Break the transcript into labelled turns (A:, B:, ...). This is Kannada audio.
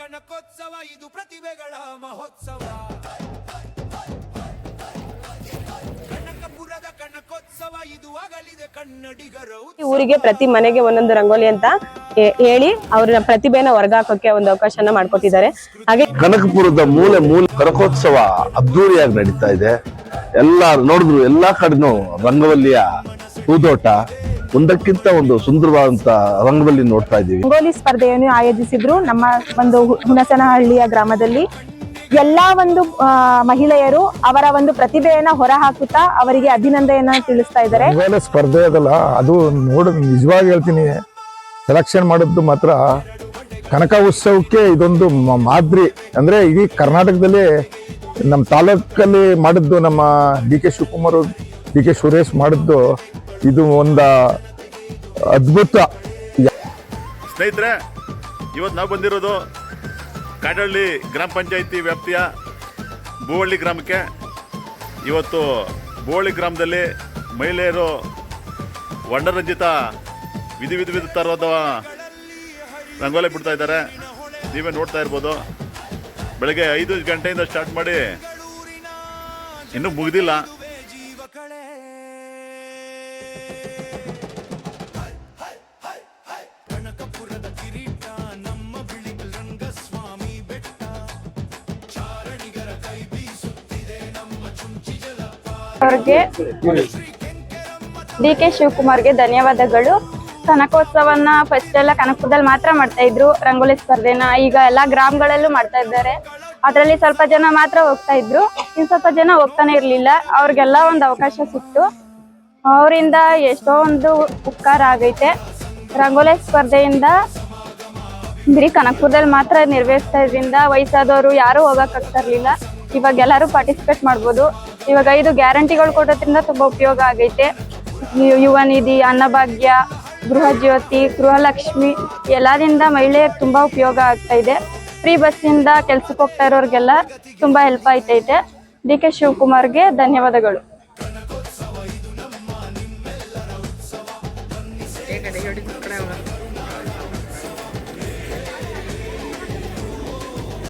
A: ಕನಕೋತ್ಸವ ಇದು ಪ್ರತಿಭೆಗಳ ಮಹೋತ್ಸವ. ಕನಕಪುರದ ಕನಕೋತ್ಸವ ಇದು ಆಗಲಿದೆ ಕನ್ನಡಿಗರ
B: ಊರಿಗೆ ಪ್ರತಿ ಮನೆಗೆ ಒಂದೊಂದು ರಂಗೋಲಿ ಅಂತ ಹೇಳಿ ಅವ್ರ ಪ್ರತಿಭೆನ ಹೊರಗಾಕೋಕೆ ಒಂದು ಅವಕಾಶನ ಮಾಡ್ಕೊಟ್ಟಿದ್ದಾರೆ. ಹಾಗೆ
C: ಕನಕಪುರದ ಮೂಲೆ ಕನಕೋತ್ಸವ ಅದ್ದೂರಿಯಾಗಿ ನಡೀತಾ ಇದೆ. ಎಲ್ಲ ನೋಡಿದ್ರು ಎಲ್ಲಾ ಕಡೆನೂ ರಂಗವಲ್ಲಿಯ ಹೂದೋಟ, ಒಂದಕ್ಕಿಂತ ಒಂದು ಸುಂದರವಾದಂತ ರಂಗವಲ್ಲಿ ನೋಡ್ತಾ ಇದ್ದೀವಿ.
D: ರಂಗೋಲಿ ಸ್ಪರ್ಧೆಯನ್ನು ಆಯೋಜಿಸಿದ್ರು ನಮ್ಮ ಒಂದು ಹುಣಸನಹಳ್ಳಿಯ ಗ್ರಾಮದಲ್ಲಿ. ಎಲ್ಲಾ ಒಂದು ಮಹಿಳೆಯರು ಅವರ ಒಂದು ಪ್ರತಿಭೆಯನ್ನ ಹೊರ ಹಾಕುತ್ತಾ ಅವರಿಗೆ ಅಭಿನಂದನೆಯನ್ನ ತಿಳಿಸ್ತಾ ಇದ್ದಾರೆ.
E: ರಂಗೋಲಿ ಸ್ಪರ್ಧೆ ಅದಲ್ಲ, ಅದು ನಿಜವಾಗಿ ಹೇಳ್ತೀನಿ, ಸೆಲೆಕ್ಷನ್ ಮಾಡಿದ್ದು ಮಾತ್ರ ಕನಕ ಉತ್ಸವಕ್ಕೆ ಇದೊಂದು ಮಾದರಿ. ಅಂದ್ರೆ ಇಡೀ ಕರ್ನಾಟಕದಲ್ಲಿ ನಮ್ಮ ತಾಲೂಕಲ್ಲಿ ಮಾಡಿದ್ದು, ನಮ್ಮ D K Shivakumar, D K Suresh ಮಾಡಿದ್ದು ಇದು ಒಂದು ಅದ್ಭುತ.
F: ಸ್ನೇಹಿತರೆ, ಇವತ್ತು ನಾವು ಬಂದಿರೋದು ಕಾಡಹಳ್ಳಿ ಗ್ರಾಮ ಪಂಚಾಯಿತಿ ವ್ಯಾಪ್ತಿಯ ಬೋವಳ್ಳಿ ಗ್ರಾಮಕ್ಕೆ. ಇವತ್ತು ಬೋವಳ್ಳಿ ಗ್ರಾಮದಲ್ಲಿ ಮಹಿಳೆಯರು ವರ್ಣರಂಜಿತ ವಿಧ ತರಹದ ರಂಗೋಲಿ ಬಿಡ್ತಾ ಇದ್ದಾರೆ. ನೀವೇ ನೋಡ್ತಾ ಇರ್ಬೋದು. ಬೆಳಗ್ಗೆ 5 ಗಂಟೆಯಿಂದ ಸ್ಟಾರ್ಟ್ ಮಾಡಿ ಇನ್ನೂ ಮುಗಿದಿಲ್ಲ.
G: ಅವ್ರಿಗೆ ಡಿ ಕೆ ಶಿವಕುಮಾರ್ಗೆ ಧನ್ಯವಾದಗಳು. ಕನಕೋತ್ಸವನ್ನ ಫಸ್ಟ್ ಎಲ್ಲ ಕನಕಪುರದಲ್ಲಿ ಮಾತ್ರ ಮಾಡ್ತಾ ಇದ್ರು ರಂಗೋಲಿ ಸ್ಪರ್ಧೆನ. ಈಗ ಎಲ್ಲಾ ಗ್ರಾಮಗಳಲ್ಲೂ ಮಾಡ್ತಾ ಇದ್ದಾರೆ. ಅದರಲ್ಲಿ ಸ್ವಲ್ಪ ಜನ ಮಾತ್ರ ಹೋಗ್ತಾ ಇದ್ರು, ಇನ್ ಸ್ವಲ್ಪ ಜನ ಹೋಗ್ತಾನೆ ಇರ್ಲಿಲ್ಲ. ಅವ್ರಿಗೆಲ್ಲ ಒಂದು ಅವಕಾಶ ಸಿಕ್ತು. ಅವರಿಂದ ಎಷ್ಟೋ ಒಂದು ಉಪಕಾರ ಆಗೈತೆ. ರಂಗೋಲಿ ಸ್ಪರ್ಧೆಯಿಂದ ಬರೀ ಕನಕಪುರದಲ್ಲಿ ಮಾತ್ರ ನಿರ್ವಹಿಸ್ತಾ ಇದ್ರಿಂದ ವಯಸ್ಸಾದವರು ಯಾರು ಹೋಗಕ್ ಆಗ್ತಾ ಇರ್ಲಿಲ್ಲ. ಇವಾಗ ಎಲ್ಲರೂ ಪಾರ್ಟಿಸಿಪೇಟ್ ಮಾಡ್ಬೋದು. ಇವಾಗ 5 ಗ್ಯಾರಂಟಿಗಳು ಕೊಡೋದ್ರಿಂದ ತುಂಬಾ ಉಪಯೋಗ ಆಗೈತೆ. ಯುವ ನಿಧಿ, ಅನ್ನಭಾಗ್ಯ, ಗೃಹ ಜ್ಯೋತಿ, ಗೃಹಲಕ್ಷ್ಮಿ ಎಲ್ಲದಿಂದ ಮಹಿಳೆಯರಿಗೆ ತುಂಬಾ ಉಪಯೋಗ ಆಗ್ತಾ ಇದೆ. ಫ್ರೀ ಬಸ್ಸಿಂದ ಕೆಲ್ಸಕ್ಕೆ ಹೋಗ್ತಾ ಇರೋರಿಗೆಲ್ಲ ತುಂಬಾ ಹೆಲ್ಪ್ ಆಯ್ತೈತೆ. ಡಿ ಕೆ ಶಿವಕುಮಾರ್ಗೆ ಧನ್ಯವಾದಗಳು.